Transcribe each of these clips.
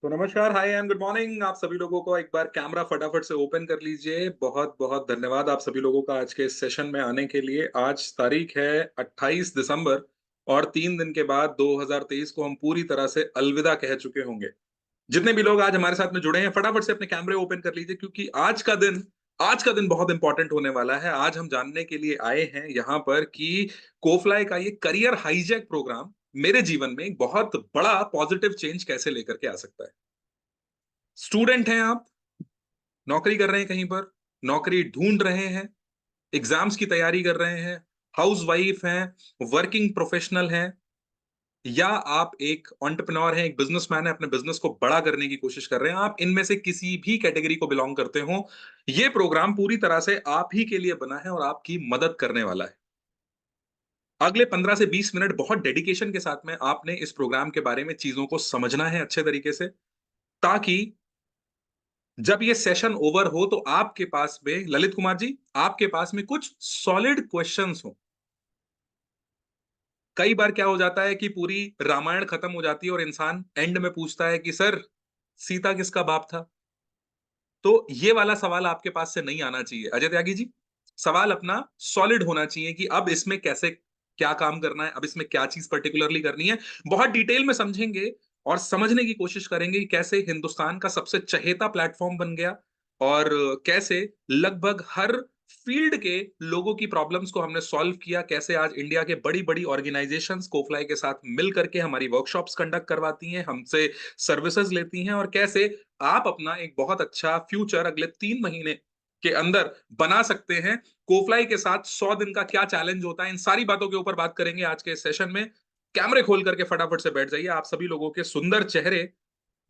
तो नमस्कार, हाय and good morning. आप सभी लोगों को एक बार कैमरा फटाफट से ओपन कर लीजिए। बहुत बहुत धन्यवाद आप सभी लोगों का आज के इस सेशन में आने के लिए। आज तारीख है 28 दिसंबर और 3 दिन के बाद 2023 को हम पूरी तरह से अलविदा कह चुके होंगे। जितने भी लोग आज हमारे साथ में जुड़े हैं, फटाफट से अपने कैमरे ओपन कर लीजिए, क्योंकि आज का दिन बहुत इंपॉर्टेंट होने वाला है। आज हम जानने के लिए आए हैं यहाँ पर कि कोफलाई का ये करियर हाईजैक प्रोग्राम मेरे जीवन में एक बहुत बड़ा पॉजिटिव चेंज कैसे लेकर के आ सकता है। स्टूडेंट हैं आप, नौकरी कर रहे हैं कहीं पर, नौकरी ढूंढ रहे हैं, एग्जाम्स की तैयारी कर रहे हैं, हाउस वाइफ हैं, वर्किंग प्रोफेशनल हैं, या आप एक एंटरप्रेन्योर हैं, एक बिजनेसमैन है, अपने बिजनेस को बड़ा करने की कोशिश कर रहे हैं। आप इनमें से किसी भी कैटेगरी को बिलोंग करते हो, ये प्रोग्राम पूरी तरह से आप ही के लिए बना है और आपकी मदद करने वाला है। अगले 15 से 20 मिनट बहुत डेडिकेशन के साथ में आपने इस प्रोग्राम के बारे में चीजों को समझना है अच्छे तरीके से, ताकि जब ये सेशन ओवर हो तो आपके पास में, ललित कुमार जी, आपके पास में कुछ सॉलिड क्वेश्चंस हो। कई बार क्या हो जाता है कि पूरी रामायण खत्म हो जाती है और इंसान एंड में पूछता है कि सर, सीता किसका बाप था। तो ये वाला सवाल आपके पास से नहीं आना चाहिए अजय त्यागी जी। सवाल अपना सॉलिड होना चाहिए कि अब इसमें कैसे क्या काम करना है, अब इसमें क्या चीज पर्टिकुलरली करनी है। बहुत डिटेल में समझेंगे और समझने की कोशिश करेंगे कि कैसे हिंदुस्तान का सबसे चहेता प्लेटफॉर्म बन गया और कैसे लगभग हर फील्ड के लोगों की प्रॉब्लम्स को हमने सॉल्व किया, कैसे आज इंडिया के बड़ी बड़ी ऑर्गेनाइजेशंस कोफलाई के साथ मिल करके हमारी वर्कशॉप्स कंडक्ट करवाती हैं, हमसे सर्विसेज लेती हैं, और कैसे आप अपना एक बहुत अच्छा फ्यूचर अगले 3 महीने के अंदर बना सकते हैं। कोफलाई के साथ 100 दिन का क्या चैलेंज होता है, इन सारी बातों के ऊपर बात करेंगे आज के सेशन में। कैमरे खोल करके फटाफट से बैठ जाइए। आप सभी लोगों के सुंदर चेहरे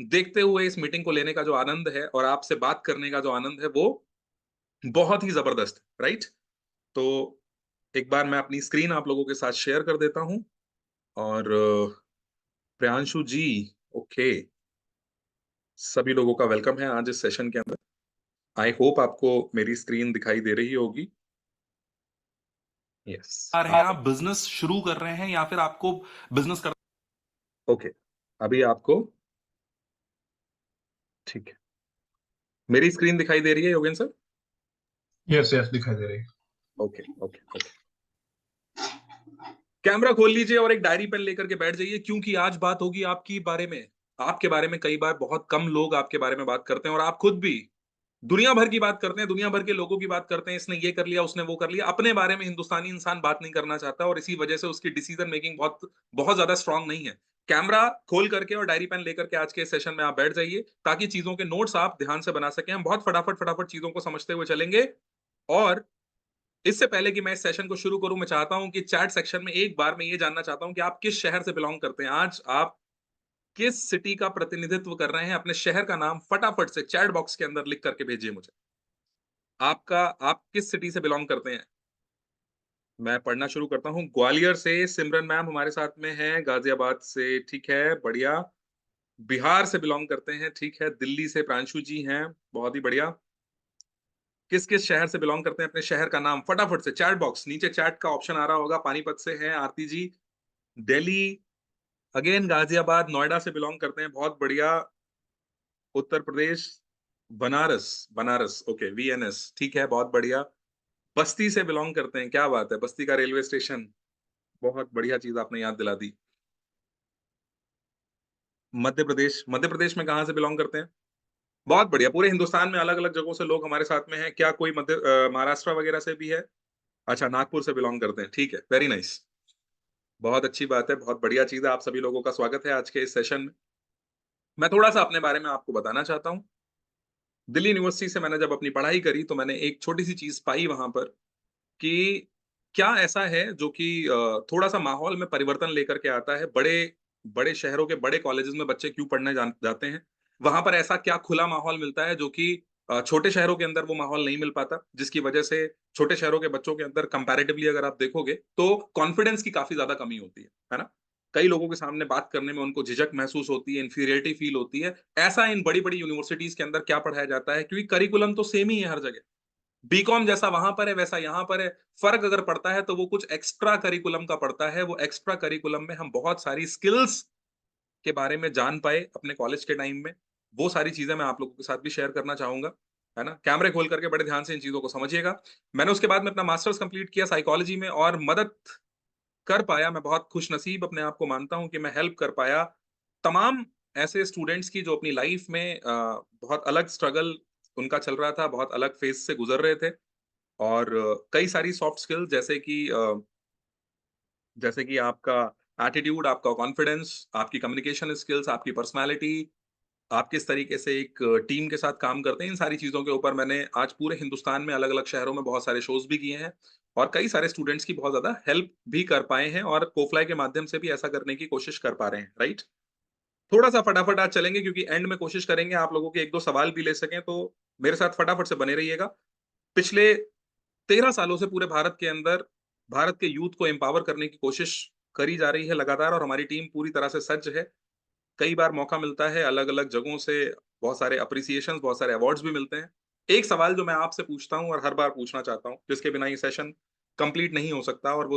देखते हुए इस मीटिंग को लेने का जो आनंद है और आपसे बात करने का जो आनंद है वो बहुत ही जबरदस्त है, राइट? तो एक बार मैं अपनी स्क्रीन आप लोगों के साथ शेयर कर देता हूं। और प्रियांशु जी, ओके, सभी लोगों का वेलकम है आज इस सेशन के अंदर। आई होप आपको मेरी स्क्रीन दिखाई दे रही होगी। यस। आ रहे हैं, आप बिजनेस शुरू कर रहे हैं या फिर आपको बिजनेस कर ओके, अभी आपको ठीक है, मेरी स्क्रीन दिखाई दे रही है योगेन सर? यस यस दिखाई दे रही है। ओके ओके ओके, कैमरा खोल लीजिए और एक डायरी पेन लेकर के बैठ जाइए, क्योंकि आज बात होगी आपकी बारे में। आपके बारे में कई बार बहुत कम लोग आपके बारे में बात करते हैं, और आप खुद भी दुनिया भर की बात करते हैं, दुनिया भर के लोगों की बात करते हैं, इसने ये कर लिया, उसने वो कर लिया। अपने बारे में हिंदुस्तानी इंसान बात नहीं करना चाहता, और इसी वजह से उसकी डिसीजन मेकिंग बहुत बहुत ज्यादा स्ट्रांग नहीं है। कैमरा खोल करके और डायरी पेन लेकर के आज के सेशन में आप बैठ जाइए, ताकि चीजों के नोट्स आप ध्यान से बना सकें। हम बहुत फटाफट फटाफट चीजों को समझते हुए चलेंगे। और इससे पहले कि मैं इस सेशन को शुरू करूं, मैं चाहता हूं कि चैट सेक्शन में एक बार मैं ये जानना चाहता हूं कि आप किस शहर से बिलोंग करते हैं। आज आप किस सिटी का प्रतिनिधित्व कर रहे हैं? अपने शहर का नाम फटाफट से चैट बॉक्स के अंदर लिख करके भेजिए मुझे। आप किस सिटी से बिलोंग करते हैं? मैं पढ़ना शुरू करता हूं। ग्वालियर से सिमरन मैम हमारे साथ में हैं। गाजियाबाद से, ठीक है, बढ़िया। बिहार से बिलोंग करते हैं, ठीक है। दिल्ली से प्रांशु जी हैं, बहुत ही बढ़िया। किस किस शहर से बिलोंग करते हैं? अपने शहर का नाम फटाफट से चैट बॉक्स, नीचे चैट का ऑप्शन आ रहा होगा। पानीपत से हैं आरती जी। दिल्ली, अगेन गाजियाबाद, नोएडा से बिलोंग करते हैं, बहुत बढ़िया। उत्तर प्रदेश, बनारस, बनारस, ओके, वीएनएस, ठीक है, बहुत बढ़िया। बस्ती से बिलोंग करते हैं, क्या बात है, बस्ती का रेलवे स्टेशन, बहुत बढ़िया चीज आपने याद दिला दी। मध्य प्रदेश, मध्य प्रदेश में कहाँ से बिलोंग करते हैं? बहुत बढ़िया। पूरे हिंदुस्तान में अलग अलग जगहों से लोग हमारे साथ में हैं। क्या कोई महाराष्ट्र वगैरह से भी है? अच्छा, नागपुर से बिलोंग करते हैं, ठीक है, वेरी नाइस। बहुत अच्छी बात है, बहुत बढ़िया चीज है। आप सभी लोगों का स्वागत है आज के इस सेशन में। मैं थोड़ा सा अपने बारे में आपको बताना चाहता हूँ। दिल्ली यूनिवर्सिटी से मैंने जब अपनी पढ़ाई करी तो मैंने एक छोटी सी चीज पाई वहां पर कि क्या ऐसा है जो कि थोड़ा सा माहौल में परिवर्तन लेकर के आता है। बड़े बड़े शहरों के बड़े कॉलेजेस में बच्चे क्यों पढ़ने जाते हैं? वहां पर ऐसा क्या खुला माहौल मिलता है जो कि छोटे शहरों के अंदर वो माहौल नहीं मिल पाता, जिसकी वजह से छोटे शहरों के बच्चों के अंदर कंपैरेटिवली अगर आप देखोगे तो कॉन्फिडेंस की काफी ज्यादा कमी होती है ना? कई लोगों के सामने बात करने में उनको झिझक महसूस होती है, इंफीरियरिटी फील होती है। ऐसा इन बड़ी बड़ी यूनिवर्सिटीज के अंदर क्या पढ़ाया जाता है? क्योंकि करिकुलम तो सेम ही है हर जगह। बीकॉम जैसा वहां पर है वैसा यहाँ पर है। फर्क अगर पड़ता है तो वो कुछ एक्स्ट्रा करिकुलम का पड़ता है। वो एक्स्ट्रा करिकुलम में हम बहुत सारी स्किल्स के बारे में जान पाए अपने कॉलेज के टाइम में, वो सारी चीज़ें मैं आप लोगों के साथ भी शेयर करना चाहूँगा, है ना? कैमरे खोल करके बड़े ध्यान से इन चीज़ों को समझिएगा। मैंने उसके बाद में अपना मास्टर्स कंप्लीट किया साइकोलॉजी में और मदद कर पाया, मैं बहुत खुशनसीब अपने आप को मानता हूँ कि मैं हेल्प कर पाया तमाम ऐसे स्टूडेंट्स की जो अपनी लाइफ में बहुत अलग स्ट्रगल उनका चल रहा था, बहुत अलग फेज़ से गुज़र रहे थे और कई सारी सॉफ्ट स्किल्स जैसे कि आपका एटीट्यूड, आपका कॉन्फिडेंस, आपकी कम्युनिकेशन स्किल्स, आपकी पर्सनैलिटी, आप किस तरीके से एक टीम के साथ काम करते हैं, इन सारी चीज़ों के ऊपर मैंने आज पूरे हिंदुस्तान में अलग-अलग शहरों में बहुत सारे शोज़ भी किए हैं और कई सारे स्टूडेंट्स की बहुत ज़्यादा हेल्प भी कर पाए हैं और कोफ्लाई के माध्यम से भी ऐसा करने की कोशिश कर पा रहे हैं, राइट? थोड़ा-सा फटाफट आज चलेंगे क्योंकि एंड में कोशिश करेंगे आप लोगों के 1-2 सवाल भी ले सकें, तो मेरे साथ फटाफट से बने रहिएगा। पिछले 13 सालों से पूरे भारत के अंदर भारत के यूथ को एम्पावर करने की कोशिश करी जा रही है लगातार और हमारी टीम पूरी तरह से सज्ज है। कई बार मौका मिलता है अलग-अलग जगहों से बहुत सारे एप्रिसिएशंस, बहुत सारे अवार्ड्स भी मिलते हैं। एक सवाल जो मैं आपसे पूछता हूँ और हर बार पूछना चाहता हूँ, जिसके बिना ये सेशन कंप्लीट नहीं हो सकता और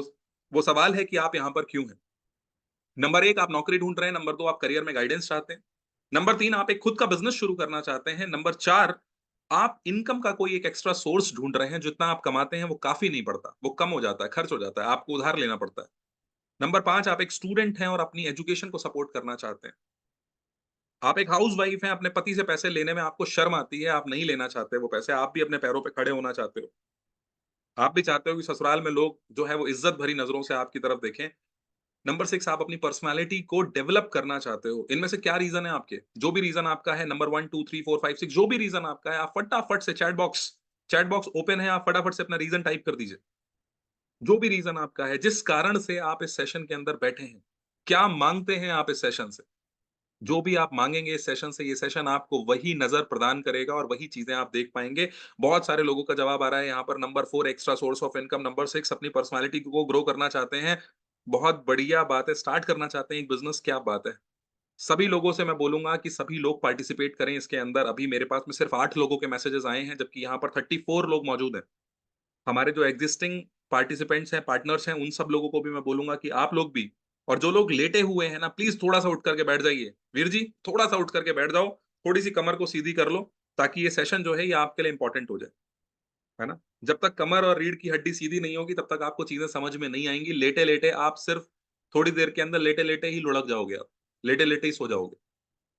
वो सवाल है कि आप यहाँ पर क्यों हैं? नंबर 1 आप नौकरी ढूँढ रहे हैं, नंबर 2 आप करियर में गाइडेंस चाहते हैं, नंबर 3 आप एक खुद का बिज़नेस शुरू करना चाहते हैं, नंबर 4 आप इनकम का कोई एक एक्स्ट्रा सोर्स ढूँढ रहे हैं, जितना आप कमाते हैं वो काफ़ी नहीं पड़ता, वो कम हो जाता है, खर्च हो जाता है, आपको उधार लेना पड़ता है। नंबर 5 आप एक स्टूडेंट हैं और अपनी एजुकेशन को सपोर्ट करना चाहते हैं। आप एक हाउसवाइफ हैं, अपने पति से पैसे लेने में आपको शर्म आती है, आप नहीं लेना चाहते वो पैसे, आप भी अपने पैरों पे खड़े होना चाहते हो। आप भी चाहते हो कि ससुराल में लोग जो है वो इज़्ज़त भरी नज़रों से आपकी तरफ देखें। नंबर 6 आप अपनी पर्सनैलिटी को डेवलप करना चाहते हो। इनमें से क्या रीज़न है आपके? जो भी रीज़न आपका है नंबर 1, 2, 3, 4, 5, 6 जो भी रीज़न आपका है, आप फटाफट से चैट बॉक्स ओपन है, आप फटाफट से अपना रीज़न टाइप कर दीजिए। जो भी रीज़न आपका है, जिस कारण से आप इस सेशन के अंदर बैठे हैं, क्या माँगते हैं आप इस सेशन से? जो भी आप माँगेंगे इस सेशन से, ये सेशन आपको वही नज़र प्रदान करेगा और वही चीज़ें आप देख पाएँगे। बहुत सारे लोगों का जवाब आ रहा है यहाँ पर number 4 extra source of income, number 6 अपनी पर्सनैलिटी को ग्रो करना चाहते हैं। बहुत बढ़िया बात है, स्टार्ट करना चाहते हैं एक बिज़नेस, क्या बात है। सभी लोगों से मैं बोलूँगा कि सभी लोग पार्टिसिपेट करें इसके अंदर। अभी मेरे पास में सिर्फ 8 लोगों के मैसेजेस आए हैं, जबकि यहाँ पर 34 लोग मौजूद हैं। हमारे जो एक्जिस्टिंग पार्टिसिपेंट्स हैं, पार्टनर्स हैं, उन सब लोगों को भी मैं बोलूँगा कि आप लोग भी और जो लोग लेटे हुए हैं ना, प्लीज़ थोड़ा-सा उठ करके बैठ जाइए। वीर जी, थोड़ा-सा उठ करके बैठ जाओ, थोड़ी-सी कमर को सीधी कर लो, ताकि ये सेशन जो है, ये आपके लिए इम्पोर्टेंट हो जाए, है ना? जब तक कमर और रीढ़ की हड्डी सीधी नहीं होगी, तब तक आपको चीज़ें समझ में नहीं आएँगी। लेटे-लेटे आप सिर्फ़ थोड़ी देर के अंदर लेटे-लेटे ही लुढ़क जाओगे आप, लेटे-लेटे ही सो जाओगे,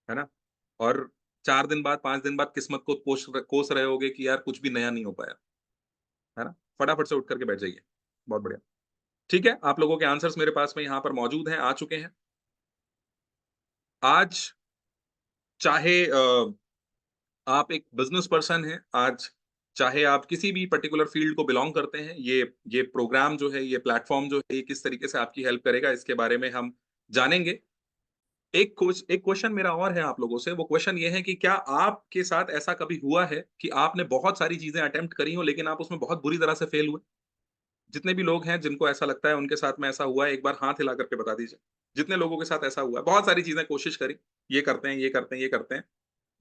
है ना? और 4 दिन बाद, 5 दिन बाद किस्मत को कोस रहे होगे कि यार कुछ भी नया नहीं हो पाया, है ना? फटाफट से उठ करके बैठ जाइए। बहुत बढ़िया। ठीक है, आप लोगों के आंसर्स मेरे पास में यहाँ पर मौजूद हैं, आ चुके हैं। आज चाहे आप एक बिज़नेस पर्सन हैं, आज चाहे आप किसी भी पर्टिकुलर फ़ील्ड को बिलॉन्ग करते हैं, ये प्रोग्राम जो है, ये प्लेटफ़ॉर्म जो है, ये किस तरीके से आपकी हेल्प करेगा, इसके बारे में हम जानेंगे। एक क्वेश्चन मेरा और है आप लोगों से, वो क्वेश्चन ये है कि क्या आपके साथ ऐसा कभी हुआ है कि आपने बहुत सारी चीज़ें अटेम्प्ट करी हों, लेकिन आप उसमें बहुत बुरी तरह से फ़ेल हुए? जितने भी लोग हैं जिनको ऐसा लगता है उनके साथ में ऐसा हुआ है, एक बार हाथ हिला करके बता दीजिए। जितने लोगों के साथ ऐसा हुआ है, बहुत सारी चीज़ें कोशिश करी, ये करते हैं, ये करते हैं, ये करते हैं।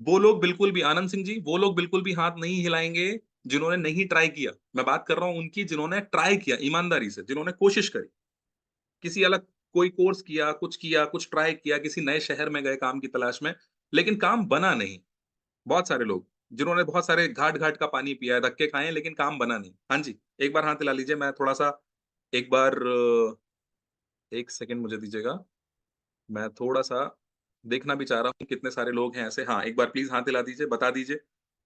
वो लोग बिल्कुल भी आनंद सिंह जी, वो लोग बिल्कुल भी हाथ नहीं हिलाएँगे जिन्होंने नहीं ट्राई किया। मैं बात कर रहा हूँ उनकी जिन्होंने ट्राई किया ईमानदारी से, जिन्होंने कोशिश करी। किसी अलग कोई कोर्स किया, कुछ ट्राई किया, किसी नए शहर में गए काम की तलाश में, लेकिन काम बना नहीं। बहुत सारे लोग, जिन्होंने बहुत सारे घाट-घाट का पानी पिया है, धक्के खाए हैं, लेकिन काम बना नहीं। हाँ जी, एक बार हाथ हिला लीजिए, मैं थोड़ा-सा एक बार 1 सेकंड मुझे दीजिएगा। मैं थोड़ा-सा देखना भी चाह रहा हूँ कितने सारे लोग हैं ऐसे। हाँ, एक बार प्लीज़ हाथ हिला दीजिए, बता दीजिए,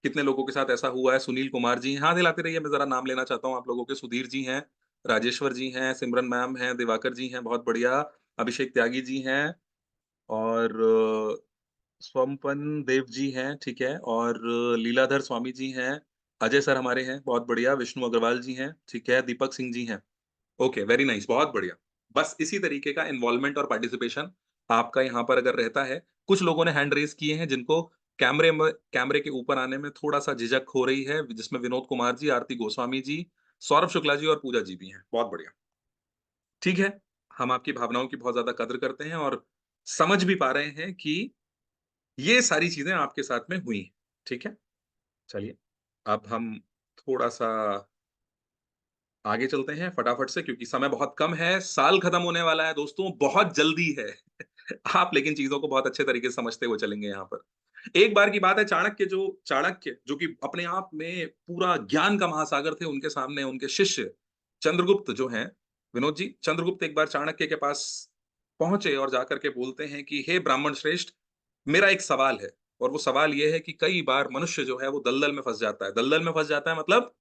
कितने लोगों के साथ ऐसा हुआ है? सुनील कुमार जी हैं, हाथ हिलाते रहिए, मैं ज़रा नाम लेना चाहता हूँ आप लोगों के। सुधीर जी हैं, राजेश्वर जी हैं, सिमरन मैम हैं, दिवाकर जी हैं, बहुत बढ़िया। अभिषेक त्यागी जी हैं और स्वपन देव जी हैं, ठीक है, और लीलाधर स्वामी जी हैं, अजय सर हमारे हैं, बहुत बढ़िया, विष्णु अग्रवाल जी हैं, ठीक है, दीपक सिंह जी हैं। ओके, वेरी नाइस, बहुत बढ़िया। बस इसी तरीके का इन्वॉल्वमेंट और पार्टिसिपेशन आपका यहाँ पर अगर रहता है, कुछ लोगों ने हैंड रेज़ किए हैं जिनको कैमरे के ऊपर आने में थोड़ा-सा झिझक हो रही है, जिसमें विनोद कुमार जी, आरती गोस्वामी जी, सौरभ शुक्ला जी और पूजा जी भी हैं। बहुत बढ़िया। ठीक है, हम आपकी भावनाओं की बहुत ज़्यादा कदर करते हैं और समझ भी पा रहे हैं कि ये सारी चीज़ें आपके साथ में हुई हैं, ठीक है? चलिए, अब हम थोड़ा-सा आगे चलते हैं फटाफट से क्योंकि समय बहुत कम है, साल खत्म होने वाला है दोस्तों, बहुत जल्दी है। आप लेकिन चीजों को बहुत अच्छे तरीके से समझते हुए चलेंगे यहाँ पर। एक बार की बात है, चाणक्य जो कि अपने आप में पूरा ज्ञान का महासागर थे, उनके सामने उनके शिष्य चंद्रगुप्त जो हैं, विनोद जी, चंद्रगुप्त एक बार चाणक्य के पास पहुंचे और जाकर के बोलते हैं कि हे ब्राह्मण श्रेष्ठ, मेरा एक सवाल है। और वो सवाल ये है कि कई बार मनुष्य जो है वो दलदल में फंस जाता है। दलदल में फंस जाता है मतलब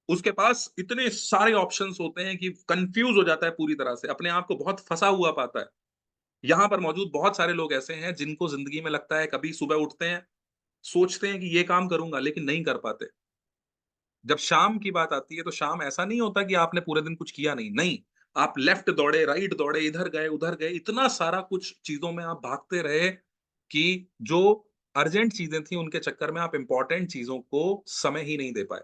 उसके पास इतने सारे ऑप्शंस होते हैं कि कंफ्यूज हो जाता है पूरी तरह से, अपने आप को बहुत फंसा हुआ पाता है। यहाँ पर मौजूद बहुत सारे लोग ऐसे हैं जिनको जिंदगी में लगता है, कभी सुबह उठते हैं, सोचते हैं कि ये काम करूंगा, लेकिन नहीं कर पाते। जब शाम की बात आती है तो शाम ऐसा नहीं होता कि आपने पूरे दिन कुछ किया नहीं, नहीं। आप लेफ्ट दौड़े, राइट दौड़े, इधर गए, उधर गए, इतना सारा कुछ चीजों में आप भागते रहे कि जो अर्जेंट चीजें थी उनके चक्कर में आप इंपॉर्टेंट चीजों को समय ही नहीं दे पाए।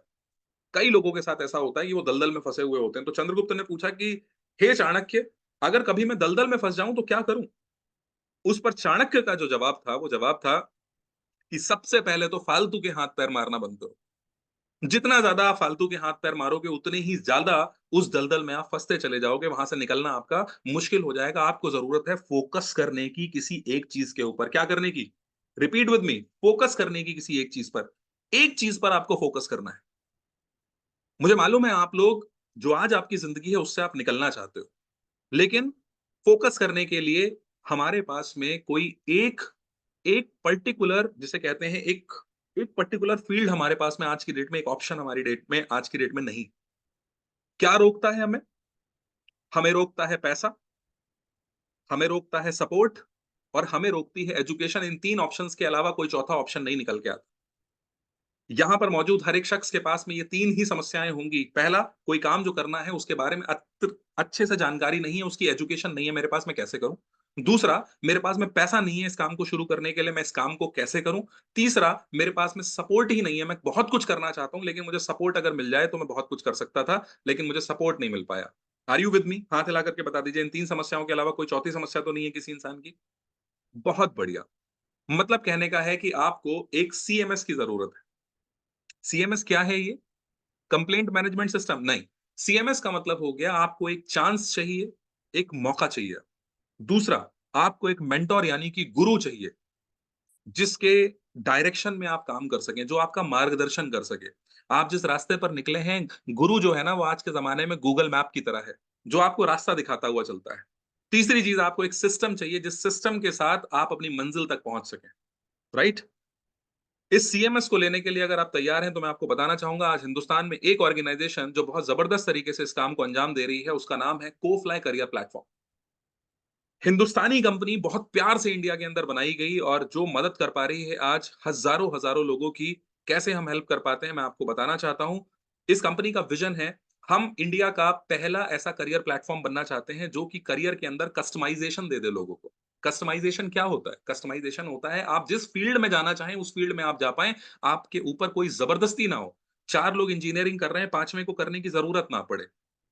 कई लोगों के साथ ऐसा होता है कि वो दलदल में फंसे हुए होते हैं। तो चंद्रगुप्त ने पूछा कि हे चाणक्य, अगर कभी मैं दलदल में फंस जाऊं तो क्या करूं? उस पर चाणक्य का जो जवाब था वो जवाब था कि सबसे पहले तो फालतू के हाथ पैर मारना बंद करो। जितना ज्यादा आप फालतू के हाथ पैर मारोगे उतने ही ज्यादा उस दलदल में आप फंसते चले जाओगे, वहां से निकलना आपका मुश्किल हो जाएगा। आपको जरूरत है फोकस करने की किसी एक चीज के ऊपर। क्या करने की? रिपीट विद मी, फोकस करने की किसी एक चीज पर। एक चीज पर आपको फोकस करना है। मुझे मालूम है आप लोग, जो आज आपकी जिंदगी है उससे आप निकलना चाहते हो, लेकिन फोकस करने के लिए हमारे पास में कोई एक एक पर्टिकुलर, जिसे कहते हैं एक एक पर्टिकुलर फील्ड हमारे पास में आज की डेट में, एक ऑप्शन हमारी डेट में आज की डेट में नहीं। क्या रोकता है हमें? हमें रोकता है पैसा, हमें रोकता है सपोर्ट, और हमें रोकती है एजुकेशन। इन तीन ऑप्शंस के अलावा कोई चौथा ऑप्शन नहीं निकल के आता। यहां पर मौजूद हर एक शख्स के पास में ये तीन ही समस्याएं होंगी। पहला, कोई काम जो करना है उसके बारे में अच्छे से जानकारी नहीं है, उसकी एजुकेशन नहीं है, मेरे पास मैं कैसे करूं। दूसरा, मेरे पास में पैसा नहीं है इस काम को शुरू करने के लिए, मैं इस काम को कैसे करूं। तीसरा, मेरे पास में सपोर्ट ही नहीं है, मैं बहुत कुछ करना चाहता हूं लेकिन मुझे सपोर्ट अगर मिल जाए तो मैं बहुत कुछ कर सकता था, लेकिन मुझे सपोर्ट नहीं मिल पाया। Are you with me? हाथ हिला करके बता दीजिए, इन तीन समस्याओं के अलावा कोई चौथी समस्या तो नहीं है किसी इंसान की? बहुत बढ़िया। मतलब कहने का है कि आपको एक सीएमएस की जरूरत है। सीएमएस क्या है ये? कंप्लेंट मैनेजमेंट सिस्टम नहीं। सीएमएस का मतलब हो गया आपको एक चांस चाहिए, एक मौका चाहिए। दूसरा, आपको एक मेंटोर यानी कि गुरु चाहिए, जिसके डायरेक्शन में आप काम कर सकें, जो आपका मार्गदर्शन कर सके। आप जिस रास्ते पर निकले हैं, गुरु जो है ना, वो आज के जमाने में गूगल मैप की तरह है, जो आपको रास्ता दिखाता हुआ चलता है। तीसरी चीज, आपको एक सिस्टम चाहिए जिस सिस्टम के साथ आप अपनी मंजिल तक पहुंच सकें। राइट? इस सीएमएस को लेने के लिए अगर आप तैयार हैं तो मैं आपको बताना चाहूंगा, आज हिंदुस्तान में एक ऑर्गेनाइजेशन जो बहुत जबरदस्त तरीके से इस काम को अंजाम दे रही है, उसका नाम है कोफ्लाई करियर प्लेटफॉर्म। हिंदुस्तानी कंपनी, बहुत प्यार से इंडिया के अंदर बनाई गई, और जो मदद कर पा रही है आज हजारों हजारों लोगों की। कैसे हम हेल्प कर पाते हैं मैं आपको बताना चाहता हूं। इस कंपनी का विजन है, हम इंडिया का पहला ऐसा करियर प्लेटफॉर्म बनना चाहते हैं जो कि करियर के अंदर कस्टमाइजेशन दे दे लोगों को। कस्टमाइजेशन क्या होता है? कस्टमाइजेशन होता है आप जिस फील्ड में जाना चाहें उस फील्ड में आप जा पाएं, आपके ऊपर कोई जबरदस्ती ना हो। चार लोग इंजीनियरिंग कर रहे हैं, पांचवें को करने की जरूरत ना पड़े।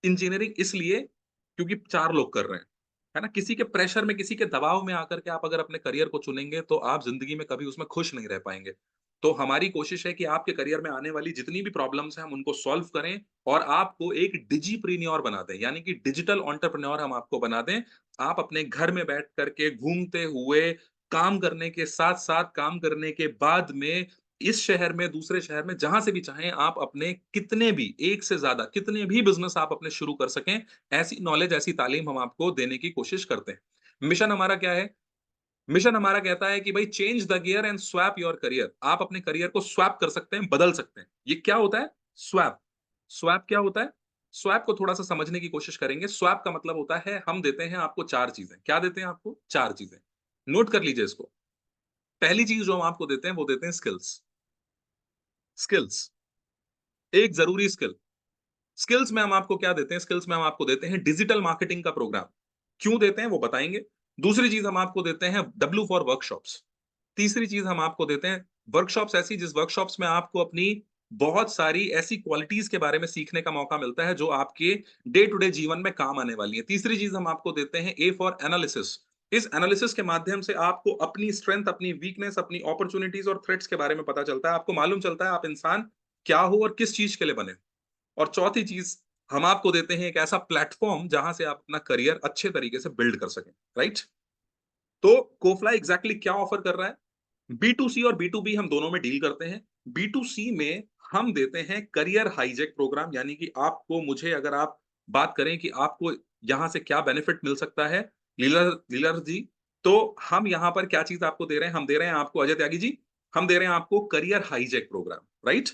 इंजीनियरिंग इसलिए क्योंकि चार लोग कर रहे हैं, है ना? किसी के प्रेशर में, किसी के दबाव में आकर के आप अगर अपने करियर को चुनेंगे तो आप जिंदगी में कभी उसमें खुश नहीं रह पाएंगे। तो हमारी कोशिश है कि आपके करियर में आने वाली जितनी भी प्रॉब्लम्स हैं हम उनको सॉल्व करें, और आपको एक डिजिप्रीन्योर बना दें, यानी कि डिजिटल एंटरप्रेन्योर हम आपको बना दें। आप अपने घर में बैठ करके घूमते हुए, काम करने के साथ साथ, काम करने के बाद में, इस शहर में, दूसरे शहर में, जहां से भी चाहें, आप अपने कितने भी, एक से ज्यादा कितने भी बिजनेस आप अपने शुरू कर सकें, ऐसी नॉलेज, ऐसी तालीम हम आपको देने की कोशिश करते हैं। मिशन हमारा क्या है? मिशन हमारा कहता है कि भाई, change the gear and swap your career. आप अपने करियर को स्वैप कर सकते हैं, बदल सकते हैं। ये क्या होता है? स्वैप। स्वैप क्या होता है? स्वैप को थोड़ा सा समझने की कोशिश करेंगे। स्वैप का मतलब होता है, हम देते हैं आपको चार चीजें। क्या देते हैं आपको? चार चीजें। नोट कर लीजिए इसको। पहली चीज जो हम आपको देते हैं वो देते हैं स्किल्स। स्किल्स, एक जरूरी स्किल। स्किल्स में हम आपको क्या देते हैं? स्किल्स में हम आपको देते हैं डिजिटल मार्केटिंग का प्रोग्राम। क्यों देते हैं वो बताएंगे। दूसरी चीज हम आपको देते हैं डब्ल्यू फॉर वर्कशॉप्स। तीसरी चीज हम आपको देते हैं वर्कशॉप्स ऐसी, जिस वर्कशॉप्स में आपको अपनी बहुत सारी ऐसी क्वालिटीज के बारे में सीखने का मौका मिलता है जो आपके डे टू डे जीवन में काम आने वाली है। तीसरी चीज हम आपको देते हैं ए फॉर एनालिसिस। इस एनालिसिस के माध्यम से आपको अपनी स्ट्रेंथ, अपनी वीकनेस, अपनी अपॉर्चुनिटीज और थ्रेट्स के बारे में पता चलता है। आपको मालूम चलता है आप इंसान क्या हो और किस चीज के लिए बने। और चौथी चीज, हम आपको देते हैं एक ऐसा प्लेटफॉर्म जहां से आप अपना करियर अच्छे तरीके से बिल्ड कर सकें। राइट? तो कोफला एग्जैक्टली क्या ऑफर कर रहा है? B2C और B2B हम दोनों में डील करते हैं। B2C में हम देते हैं करियर हाईजेक प्रोग्राम, यानी कि आपको मुझे अगर आप बात करें कि आपको यहां से क्या बेनिफिट मिल सकता है, लीलर लीलर जी, तो हम यहां पर क्या चीज आपको दे रहे हैं? हम दे रहे हैं आपको, अजय त्यागी जी, हम दे रहे हैं आपको करियर हाईजेक प्रोग्राम, राइट?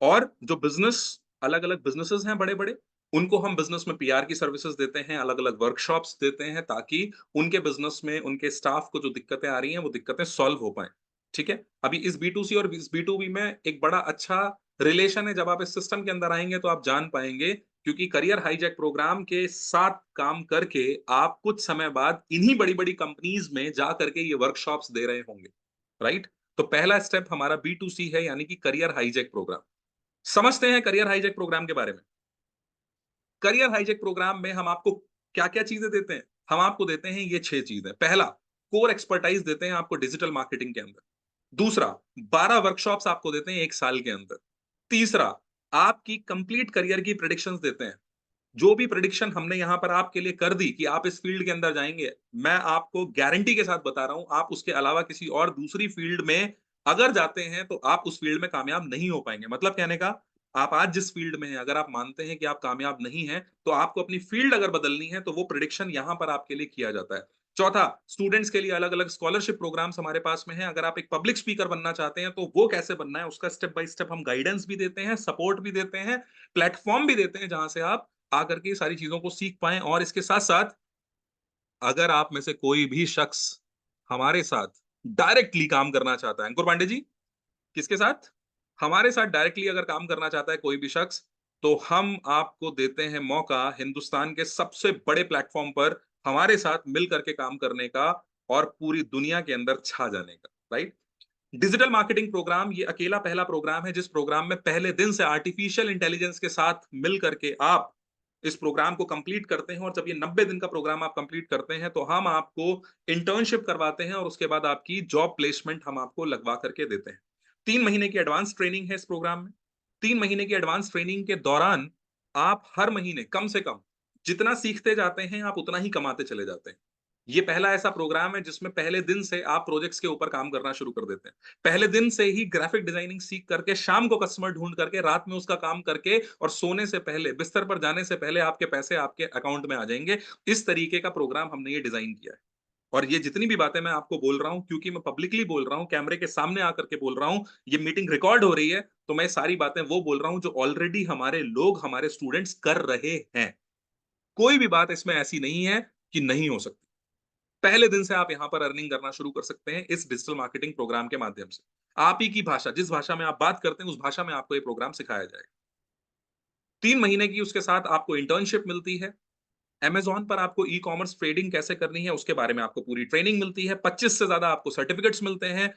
और जो बिजनेस, अलग अलग बिजनेसेस हैं बड़े बड़े, उनको हम बिजनेस में PR की सर्विसेज देते हैं, अलग अलग वर्कशॉप्स देते हैं, ताकि उनके बिजनेस में उनके स्टाफ को जो दिक्कतें आ रही हैं वो दिक्कतें सॉल्व हो पाए। ठीक है? अभी इस B2C और इस B2B में एक बड़ा अच्छा रिलेशन है। जब आप इस सिस्टम के अंदर आएंगे तो आप जान पाएंगे, क्योंकि करियर हाईजैक प्रोग्राम के साथ काम करके आप कुछ समय बाद इन्हीं बड़ी बड़ी कंपनीज में जा करके ये वर्कशॉप्स दे रहे होंगे, राइट? तो पहला स्टेप हमारा B2C है, यानी कि करियर हाईजैक प्रोग्राम। समझते हैं करियर हाईजैक प्रोग्राम के बारे में। करियर हाईजैक प्रोग्राम में हम आपको क्या क्या चीजें देते हैं? हम आपको देते हैं ये 6 चीजें। पहला, कोर एक्सपर्टाइज देते हैं आपको डिजिटल मार्केटिंग के अंदर। दूसरा, 12 वर्कशॉप्स आपको देते हैं 1 साल के अंदर। तीसरा, आपकी कंप्लीट करियर की प्रेडिक्शंस देते हैं। जो भी प्रेडिक्शन हमने यहां पर आपके लिए कर दी कि आप इस फील्ड के अंदर जाएंगे, मैं आपको गारंटी के साथ बता रहा हूं, आप उसके अलावा किसी और दूसरी फील्ड में अगर जाते हैं तो आप उस फील्ड में कामयाब नहीं हो पाएंगे। मतलब कहने का, आप आज जिस फील्ड में हैं, अगर आप मानते हैं कि आप कामयाब नहीं हैं, तो आपको अपनी फील्ड अगर बदलनी है तो वो प्रिडिक्शन यहां पर आपके लिए किया जाता है। चौथा, स्टूडेंट्स के लिए अलग अलग स्कॉलरशिप प्रोग्राम्स हमारे पास में है। अगर आप एक पब्लिक स्पीकर बनना चाहते हैं तो वो कैसे बनना है, उसका स्टेप बाय स्टेप हम गाइडेंस भी देते हैं, सपोर्ट भी देते हैं, प्लेटफॉर्म भी देते हैं, जहां से आप आकर के सारी चीजों को सीख पाएं। और इसके साथ साथ, अगर आप में से कोई भी शख्स हमारे साथ डायरेक्टली काम करना चाहता है, अंकुर पांडे जी, किसके साथ? हमारे साथ डायरेक्टली अगर काम करना चाहता है कोई भी शख्स, तो हम आपको देते हैं मौका हिंदुस्तान के सबसे बड़े प्लेटफॉर्म पर हमारे साथ मिल करके काम करने का और पूरी दुनिया के अंदर छा जाने का, राइट? डिजिटल मार्केटिंग प्रोग्राम ये अकेला पहला प्रोग्राम है जिस प्रोग्राम में पहले दिन से आर्टिफिशियल इंटेलिजेंस के साथ मिल करके आप इस प्रोग्राम को कंप्लीट करते हैं। और जब ये 90 दिन का प्रोग्राम आप कंप्लीट करते हैं तो हम आपको इंटर्नशिप करवाते हैं और उसके बाद आपकी जॉब प्लेसमेंट हम आपको लगवा करके देते हैं। 3 महीने की एडवांस ट्रेनिंग है इस प्रोग्राम में। 3 महीने की एडवांस ट्रेनिंग के दौरान आप हर महीने कम से कम जितना सीखते जाते हैं आप उतना ही कमाते चले जाते हैं। ये पहला ऐसा प्रोग्राम है जिसमें पहले दिन से आप प्रोजेक्ट्स के ऊपर काम करना शुरू कर देते हैं। पहले दिन से ही ग्राफिक डिजाइनिंग सीख करके शाम को कस्टमर ढूंढ करके रात में उसका काम करके और सोने से पहले, बिस्तर पर जाने से पहले आपके पैसे आपके अकाउंट में आ जाएंगे। इस तरीके का प्रोग्राम हमने ये डिजाइन किया है। और ये जितनी भी बातें मैं आपको बोल रहा हूं, क्योंकि मैं पब्लिकली बोल रहा हूं, कैमरे के सामने आकर के बोल रहा हूं, ये मीटिंग रिकॉर्ड हो रही है, तो मैं सारी बातें वो बोल रहा हूं जो ऑलरेडी हमारे लोग, हमारे स्टूडेंट्स कर रहे हैं। कोई भी बात इसमें ऐसी नहीं है कि नहीं हो सकती। पहले दिन से आप यहां पर अर्निंग करना शुरू कर सकते हैं इस डिजिटल मार्केटिंग प्रोग्राम के माध्यम से। आप ही की भाषा, जिस भाषा में आप बात करते हैं उस भाषा में आपको ये प्रोग्राम सिखाया जाएगा। 3 महीने की उसके साथ आपको इंटर्नशिप मिलती है। Amazon पर आपको ई कॉमर्स ट्रेडिंग कैसे करनी है उसके बारे में आपको पूरी ट्रेनिंग मिलती है। 25 से ज्यादा आपको सर्टिफिकेट्स मिलते हैं।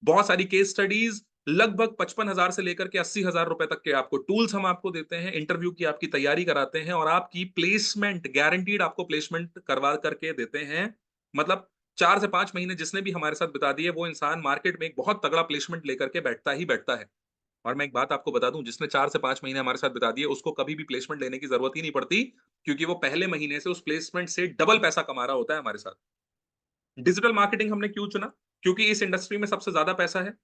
बहुत सारी केस स्टडीज, लगभग 55,000 से लेकर के 80,000 रुपए तक के आपको टूल्स हम आपको देते हैं। इंटरव्यू की आपकी तैयारी कराते हैं और आपकी प्लेसमेंट गारंटीड आपको प्लेसमेंट करवा करके देते हैं। मतलब 4 से 5 महीने जिसने भी हमारे साथ बिता दिए वो इंसान मार्केट में एक बहुत तगड़ा प्लेसमेंट लेकर के बैठता ही बैठता है। और मैं एक बात आपको बता दूं, जिसने 4 से 5 महीने हमारे साथ बिता दिए उसको कभी भी प्लेसमेंट लेने की जरूरत ही नहीं पड़ती, क्योंकि वो पहले महीने से उस प्लेसमेंट से डबल पैसा कमा रहा होता है हमारे साथ। डिजिटल मार्केटिंग हमने क्यों चुना? क्योंकि इस इंडस्ट्री में सबसे ज्यादा पैसा है।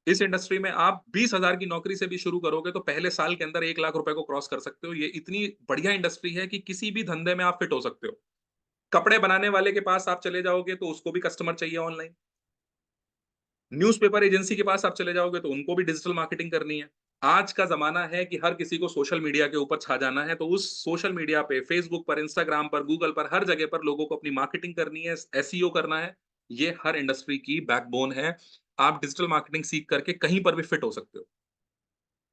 इस इंडस्ट्री में आप 20,000 की नौकरी से भी शुरू करोगे तो पहले साल के अंदर 1 लाख रुपए को क्रॉस कर सकते हो। ये इतनी बढ़िया इंडस्ट्री है कि किसी भी धंधे में आप फिट हो सकते हो। कपड़े बनाने वाले के पास आप चले जाओगे तो उसको भी कस्टमर चाहिए ऑनलाइन। न्यूज़पेपर एजेंसी के पास आप चले जाओगे तो उनको भी डिजिटल मार्केटिंग करनी है। आज का ज़माना है कि हर किसी को सोशल मीडिया के ऊपर छा जाना है, तो उस सोशल मीडिया पे, फेसबुक पर, इंस्टाग्राम पर, गूगल पर, हर जगह पर लोगों को अपनी मार्केटिंग करनी है, एसईओ करना है। ये हर इंडस्ट्री की बैकबोन है। आप डिजिटल मार्केटिंग सीख करके कहीं पर भी फिट हो सकते हो।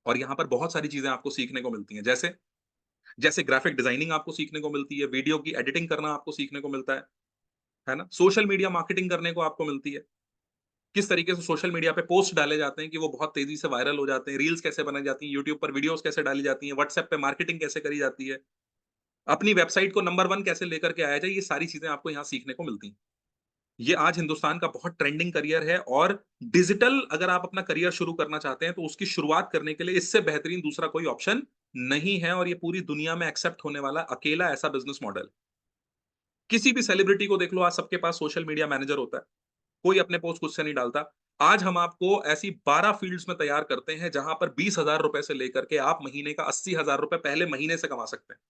और यहाँ पर बहुत सारी चीज़ें आपको सीखने को मिलती हैं। जैसे जैसे ग्राफिक डिजाइनिंग आपको सीखने को मिलती है, वीडियो की एडिटिंग करना आपको सीखने को मिलता है ना? सोशल मीडिया मार्केटिंग करने को आपको मिलती है। किस तरीके से सोशल मीडिया पे पोस्ट डाले जाते हैं कि वो बहुत तेजी से वायरल हो जाते हैं, रील्स कैसे बनाई जाती हैं, यूट्यूब पर वीडियोस कैसे डाली जाती हैं, व्हाट्सएप पे मार्केटिंग कैसे करी जाती है, अपनी वेबसाइट को नंबर 1 कैसे लेकर के आया जाए, ये सारी चीजें आपको यहाँ सीखने को मिलती हैं। ये आज हिंदुस्तान का बहुत ट्रेंडिंग करियर है। और डिजिटल अगर आप अपना करियर शुरू करना चाहते हैं तो उसकी शुरुआत करने के लिए इससे बेहतरीन दूसरा कोई ऑप्शन नहीं है। और ये पूरी दुनिया में एक्सेप्ट होने वाला अकेला ऐसा बिजनेस मॉडल। किसी भी सेलिब्रिटी को देख लो, आज सबके पास सोशल मीडिया मैनेजर होता है, कोई अपने पोस्ट खुद से नहीं डालता। आज हम आपको ऐसी 12 फील्ड्स में तैयार करते हैं जहां पर 20,000 रुपए से लेकर के आप महीने का 80,000 रुपए पहले महीने से कमा सकते हैं।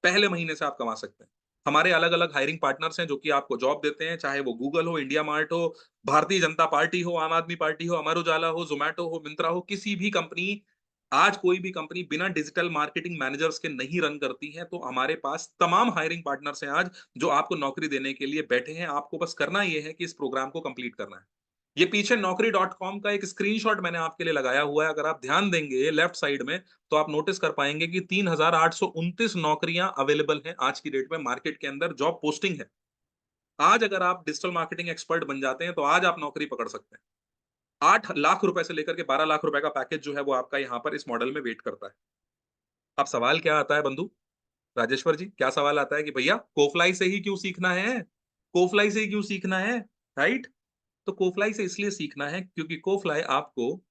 पहले महीने से आप कमा सकते हैं। हमारे अलग-अलग हायरिंग पार्टनर्स हैं जो कि आपको जॉब देते हैं, चाहे वो गूगल हो, इंडिया मार्ट हो, भारतीय जनता पार्टी हो, आम आदमी पार्टी हो, अमर उजाला हो, ज़ोमैटो हो, मिंत्रा हो, किसी भी कंपनी, आज कोई भी कंपनी बिना डिजिटल मार्केटिंग मैनेजर्स के नहीं रन करती है। तो हमारे पास तमाम हायरिंग पार्टनर्स हैं आज, जो आपको नौकरी देने के लिए बैठे हैं। आपको बस करना ये है कि इस प्रोग्राम को कंप्लीट करना है। ये पीछे naukri.com का एक स्क्रीनशॉट मैंने आपके लिए लगाया हुआ है। अगर आप ध्यान देंगे लेफ्ट साइड में, तो आप नोटिस कर पाएंगे कि 3,829 नौकरियां अवेलेबल हैं आज की डेट में मार्केट के अंदर, जॉब पोस्टिंग है। आज अगर आप डिजिटल मार्केटिंग एक्सपर्ट बन जाते हैं तो आज आप नौकरी पकड़ सकते हैं। 8 लाख रुपए से लेकर के 12 लाख रुपए का पैकेज जो है वो आपका यहाँ पर इस मॉडल में वेट करता है। अब सवाल क्या आता है बंधु राजेश्वर जी, क्या सवाल आता है कि भैया कोफलाई से ही क्यों सीखना है? कोफलाई से ही क्यों सीखना है? राइट? तो कोफलाई से इसलिए सीखना है क्योंकि कोफलाई आपको,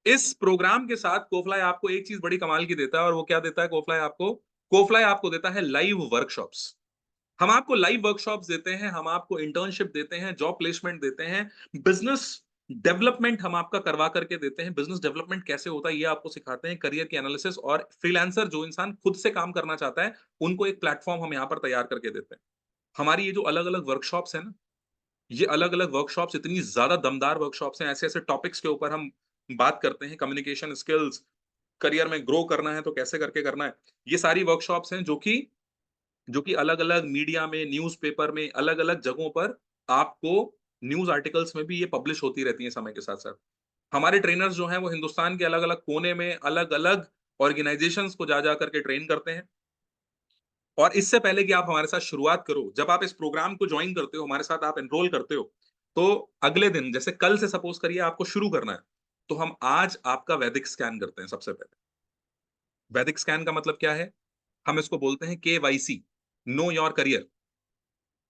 इस प्रोग्राम के साथ कोफलाई आपको एक चीज बड़ी कमाल की देता है। और वो क्या देता है कोफलाई आपको? कोफलाई आपको देता है लाइव वर्कशॉप्स। हम आपको लाइव वर्कशॉप्स देते हैं, हम आपको इंटर्नशिप देते हैं, जॉब प्लेसमेंट देते हैं, बिजनेस डेवलपमेंट हम आपका करवा करके देते हैं। बिजनेस डेवलपमेंट कैसे होता है ये आपको सिखाते हैं, करियर की एनालिसिस, और फ्रीलांसर जो इंसान खुद से काम करना चाहता है उनको एक प्लेटफॉर्म हम यहाँ पर तैयार करके देते हैं। हमारी ये जो अलग अलग वर्कशॉप्स है ना, ये अलग अलग वर्कशॉप्स इतनी ज्यादा दमदार वर्कशॉप्स हैं। ऐसे ऐसे टॉपिक्स के ऊपर हम बात करते हैं, कम्युनिकेशन स्किल्स, करियर में ग्रो करना है तो कैसे करके करना है। ये सारी वर्कशॉप्स हैं जो कि अलग-अलग मीडिया में, न्यूज़पेपर में, अलग-अलग जगहों पर आपको न्यूज़ आर्टिकल्स में भी ये पब्लिश होती रहती हैं समय के साथ-साथ। हमारे ट्रेनर्स जो हैं वो हिंदुस्तान के अलग-अलग कोने में, अलग-अलग ऑर्गेनाइजेशंस को जा-जा करके ट्रेन करते हैं। और इससे पहले कि आप हमारे साथ शुरुआत करो, जब आप इस प्रोग्राम को जॉइन करते हो, हमारे साथ आप एनरोल करते हो, तो अगले दिन, जैसे कल से सपोज करिए आपको शुरू करना है, तो हम आज आपका वैदिक स्कैन करते हैं सबसे पहले। वैदिक स्कैन का मतलब क्या है? हम इसको बोलते हैं केवाईसी, नो योर करियर।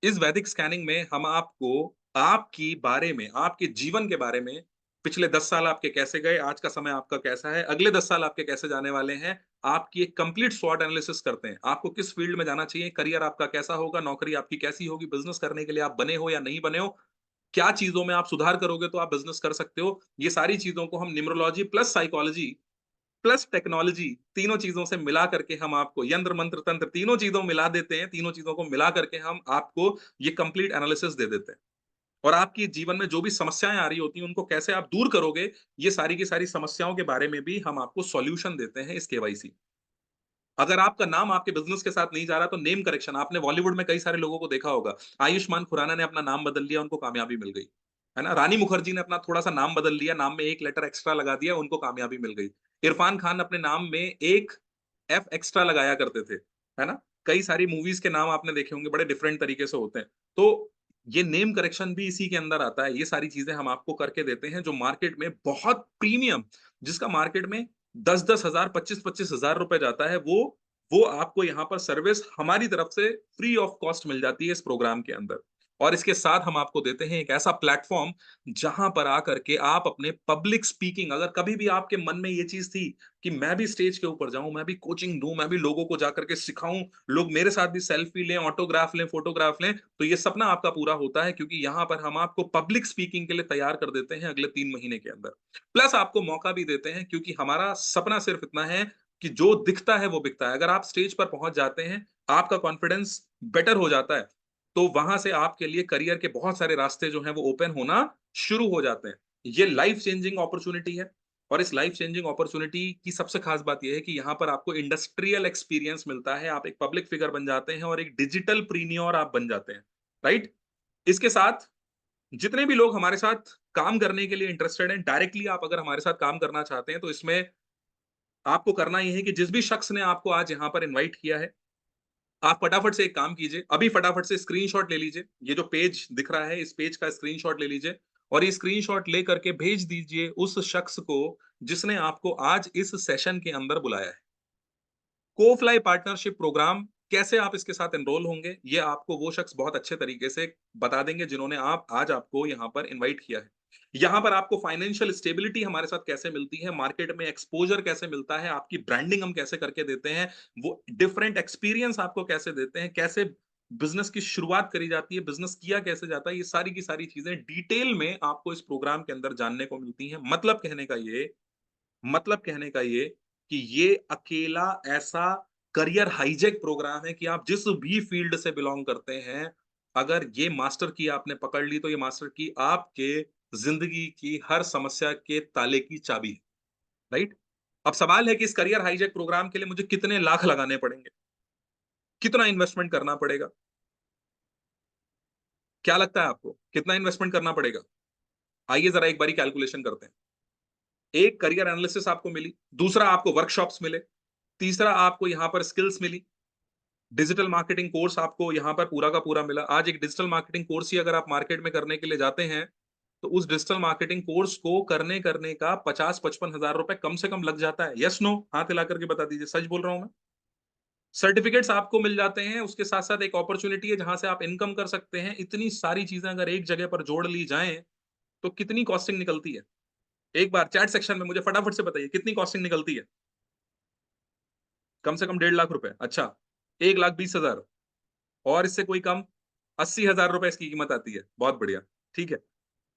इस वैदिक स्कैनिंग में हम आपको आपकी बारे में, आपके जीवन के बारे में, पिछले 10 साल आपके कैसे गए, आज का समय आपका कैसा है, अगले 10 साल आपके कैसे जाने वाले हैं, आपकी एक कंप्लीट स्वॉट एनालिसिस करते हैं। आपको किस फील्ड में जाना चाहिए, करियर आपका कैसा होगा, नौकरी आपकी कैसी होगी, बिजनेस करने के लिए आप बने हो या नहीं बने हो, क्या चीजों में आप सुधार करोगे तो आप बिजनेस कर सकते हो। ये सारी चीजों को हम numerology plus psychology plus technology, तीनों चीजों से मिला करके हम आपको, यंत्र मंत्र तंत्र तीनों चीजों मिला देते हैं। तीनों चीजों को मिला करके हम आपको ये कंप्लीट एनालिसिस दे देते हैं। और आपकी जीवन में जो भी समस्याएं आ रही होती हैं उनको कैसे आप दूर करोगे, ये सारी की सारी समस्याओं के बारे में भी हम आपको सॉल्यूशन देते हैं इस केवाईसी। अगर आपका नाम आपके बिजनेस के साथ नहीं जा रहा तो नेम करेक्शन, आपने बॉलीवुड में कई सारे लोगों को देखा होगा। आयुष्मान खुराना ने अपना नाम बदल लिया, उनको कामयाबी मिल गई, है ना? रानी मुखर्जी ने अपना थोड़ा सा नाम बदल लिया, नाम में एक लेटर एक्स्ट्रा लगा दिया, उनको कामयाबी मिल गई। इरफान खान अपने नाम में एक एफ एक्स्ट्रा लगाया करते थे, है ना? कई सारी मूवीज के नाम आपने देखे होंगे, बड़े डिफरेंट तरीके से होते हैं। तो ये नेम करेक्शन भी इसी के अंदर आता है। ये सारी चीजें हम आपको करके देते हैं जो मार्केट में बहुत प्रीमियम, जिसका मार्केट में 10-10 हजार, 25-25 हजार रुपए जाता है, वो आपको यहाँ पर सर्विस हमारी तरफ से फ्री ऑफ कॉस्ट मिल जाती है इस प्रोग्राम के अंदर। और इसके साथ हम आपको देते हैं एक ऐसा प्लेटफॉर्म जहां पर आकर के आप अपने पब्लिक स्पीकिंग, अगर कभी भी आपके मन में ये चीज थी कि मैं भी स्टेज के ऊपर जाऊं, मैं भी कोचिंग दूं, मैं भी लोगों को जाकर के सिखाऊं, लोग मेरे साथ भी सेल्फी लें, ऑटोग्राफ लें, फोटोग्राफ लें, तो ये सपना आपका पूरा होता है, क्योंकि यहाँ पर हम आपको पब्लिक स्पीकिंग के लिए तैयार कर देते हैं अगले 3 महीने के अंदर। प्लस आपको मौका भी देते हैं, क्योंकि हमारा सपना सिर्फ इतना है कि जो दिखता है वो बिकता है। अगर आप स्टेज पर पहुंच जाते हैं, आपका कॉन्फिडेंस बेटर हो जाता है, तो वहां से आपके लिए करियर के बहुत सारे रास्ते जो हैं वो ओपन होना शुरू हो जाते हैं। ये लाइफ चेंजिंग अपॉर्चुनिटी है। और इस लाइफ चेंजिंग अपॉर्चुनिटी की सबसे खास बात यह है कि यहाँ पर आपको इंडस्ट्रियल एक्सपीरियंस मिलता है, आप एक पब्लिक फिगर बन जाते हैं और एक डिजिटल प्रीनियोर आप बन जाते हैं, राइट? इसके साथ जितने भी लोग हमारे साथ काम करने के लिए इंटरेस्टेड हैं, डायरेक्टली आप अगर हमारे साथ काम करना चाहते हैं, तो इसमें आपको करना यह है कि जिस भी शख्स ने आपको आज यहाँ पर इन्वाइट किया है, आप फटाफट से एक काम कीजिए, अभी फटाफट से स्क्रीनशॉट ले लीजिए। ये जो पेज दिख रहा है, इस पेज का स्क्रीनशॉट ले लीजिए और ये स्क्रीनशॉट ले करके भेज दीजिए उस शख्स को जिसने आपको आज इस सेशन के अंदर बुलाया है। कोफ्लाई पार्टनरशिप प्रोग्राम, कैसे आप इसके साथ एनरोल होंगे, ये आपको वो शख्स बहुत अच्छे तरीके से बता देंगे जिन्होंने आप आज आपको यहाँ पर इनवाइट किया है। यहाँ पर आपको फाइनेंशियल स्टेबिलिटी हमारे साथ कैसे मिलती है, मार्केट में एक्सपोजर कैसे मिलता है, आपकी ब्रांडिंग हम कैसे करके देते हैं, वो डिफरेंट एक्सपीरियंस आपको कैसे देते हैं, कैसे बिजनेस की शुरुआत करी जाती है, बिजनेस किया कैसे जाता है, ये सारी की सारी चीजें डिटेल में आपको इस प्रोग्राम के अंदर जानने को मिलती हैं। मतलब कहने का ये कि ये अकेला ऐसा करियर हाईजैक प्रोग्राम है कि आप जिस भी फील्ड से बिलोंग करते हैं, अगर ये मास्टर की आपने पकड़ ली तो ये मास्टर की आपके जिंदगी की हर समस्या के ताले की चाबी है, राइट? अब सवाल है कि इस करियर हाईजैक प्रोग्राम के लिए मुझे कितने लाख लगाने पड़ेंगे, कितना इन्वेस्टमेंट करना पड़ेगा? क्या लगता है आपको कितना इन्वेस्टमेंट करना पड़ेगा? आइए जरा एक बारी कैलकुलेशन करते हैं। एक करियर एनालिसिस आपको मिली, दूसरा आपको वर्कशॉप्स मिले, तीसरा आपको यहां पर स्किल्स मिली, डिजिटल मार्केटिंग कोर्स आपको यहां पर पूरा का पूरा मिला। आज एक डिजिटल मार्केटिंग कोर्स ही अगर आप मार्केट में करने के लिए जाते हैं तो उस डिजिटल मार्केटिंग कोर्स को करने का 50-55 हजार रुपए कम से कम लग जाता है। यस नो, हाथ हिला करके बता दीजिए, सच बोल रहा हूं मैं? सर्टिफिकेट्स आपको मिल जाते हैं, उसके साथ साथ एक अपॉर्चुनिटी है जहां से आप इनकम कर सकते हैं। इतनी सारी चीजें अगर एक जगह पर जोड़ ली जाएं तो कितनी कॉस्टिंग निकलती है? एक बार चैट सेक्शन में मुझे फटाफट से बताइए कितनी कॉस्टिंग निकलती है? कम से कम 1.5 लाख रुपए। अच्छा, 1,20,000। और इससे कोई कम? 80,000 रुपए इसकी कीमत आती है। बहुत बढ़िया। ठीक है,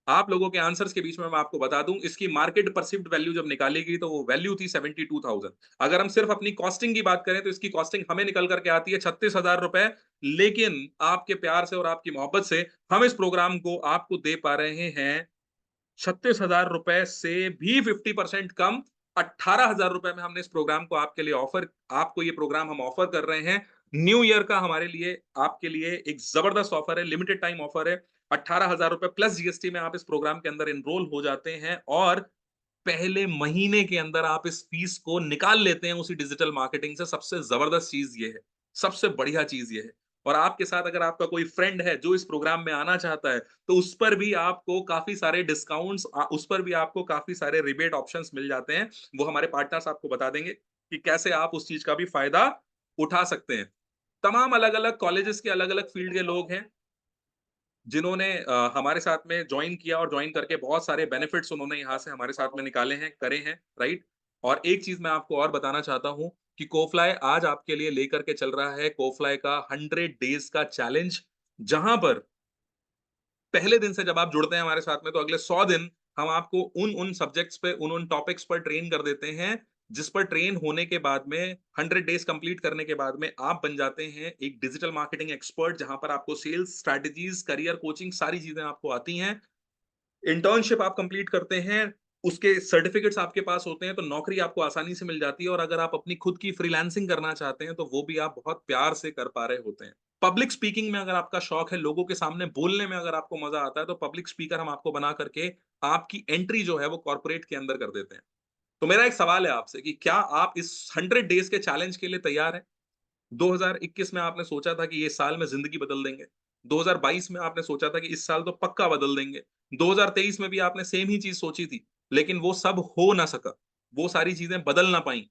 आप लोगों के आंसर्स के बीच में मैं आपको बता दूं, इसकी मार्केट परसिव्ड वैल्यू जब निकाली गई तो वो वैल्यू थी 72,000। अगर हम सिर्फ अपनी कॉस्टिंग की बात करें तो इसकी कॉस्टिंग हमें निकल करके आती है 36,000 रुपए। लेकिन आपके प्यार से और आपकी मोहब्बत से हम इस प्रोग्राम को आपको दे पा रहे हैं 36,000 रुपए से भी 50% कम। 18,000 रुपए में हमने इस प्रोग्राम को आपके लिए ऑफर, आपको ये प्रोग्राम हम ऑफर कर रहे हैं। न्यू ईयर का हमारे लिए आपके लिए एक जबरदस्त ऑफर है, लिमिटेड टाइम ऑफर है। 18,000 रुपए प्लस जीएसटी में आप इस प्रोग्राम के अंदर एनरोल हो जाते हैं और पहले महीने के अंदर आप इस फीस को निकाल लेते हैं उसी डिजिटल मार्केटिंग से। सबसे जबरदस्त चीज ये है, सबसे बढ़िया चीज ये है। और आपके साथ अगर आपका कोई फ्रेंड है जो इस प्रोग्राम में आना चाहता है तो उस पर भी आपको काफी सारे डिस्काउंट्स, उस पर भी आपको काफी सारे रिबेट ऑप्शंस मिल जाते हैं। वो हमारे पार्टनर्स आपको बता देंगे कि कैसे आप उस चीज का भी फायदा उठा सकते हैं। तमाम अलग अलग कॉलेजेस के अलग अलग फील्ड के लोग हैं जिन्होंने हमारे साथ में ज्वाइन किया और ज्वाइन करके बहुत सारे बेनिफिट्स उन्होंने यहाँ से हमारे साथ में निकाले हैं, करे हैं, राइट? और एक चीज मैं आपको और बताना चाहता हूं कि कोफ्लाई आज आपके लिए लेकर के चल रहा है कोफ्लाई का 100 डेज का चैलेंज, जहां पर पहले दिन से जब आप जुड़ते हैं हमारे साथ में तो अगले 100 दिन हम आपको उन उन सब्जेक्ट्स पे, उन उन टॉपिक्स पर ट्रेन कर देते हैं जिस पर ट्रेन होने के बाद में 100 डेज कंप्लीट करने के बाद में आप बन जाते हैं एक डिजिटल मार्केटिंग एक्सपर्ट, जहां पर आपको सेल्स स्ट्रैटेजीज, करियर कोचिंग, सारी चीजें आपको आती हैं। इंटर्नशिप आप कंप्लीट करते हैं, उसके सर्टिफिकेट्स आपके पास होते हैं तो नौकरी आपको आसानी से मिल जाती है। और अगर आप अपनी खुद की फ्रीलांसिंग करना चाहते हैं तो वो भी आप बहुत प्यार से कर पा रहे होते हैं। पब्लिक स्पीकिंग में अगर आपका शौक है, लोगों के सामने बोलने में अगर आपको मजा आता है तो पब्लिक स्पीकर हम आपको बना करके आपकी एंट्री जो है वो कॉर्पोरेट के अंदर कर देते हैं। तो मेरा एक सवाल है आपसे कि क्या आप इस 100 डेज के चैलेंज के लिए तैयार हैं? 2021 में आपने सोचा था कि ये साल में जिंदगी बदल देंगे। 2022 में आपने सोचा था कि इस साल तो पक्का बदल देंगे। 2023 में भी आपने सेम ही चीज सोची थी, लेकिन वो सब हो ना सका। वो सारी चीजें बदल ना पाई।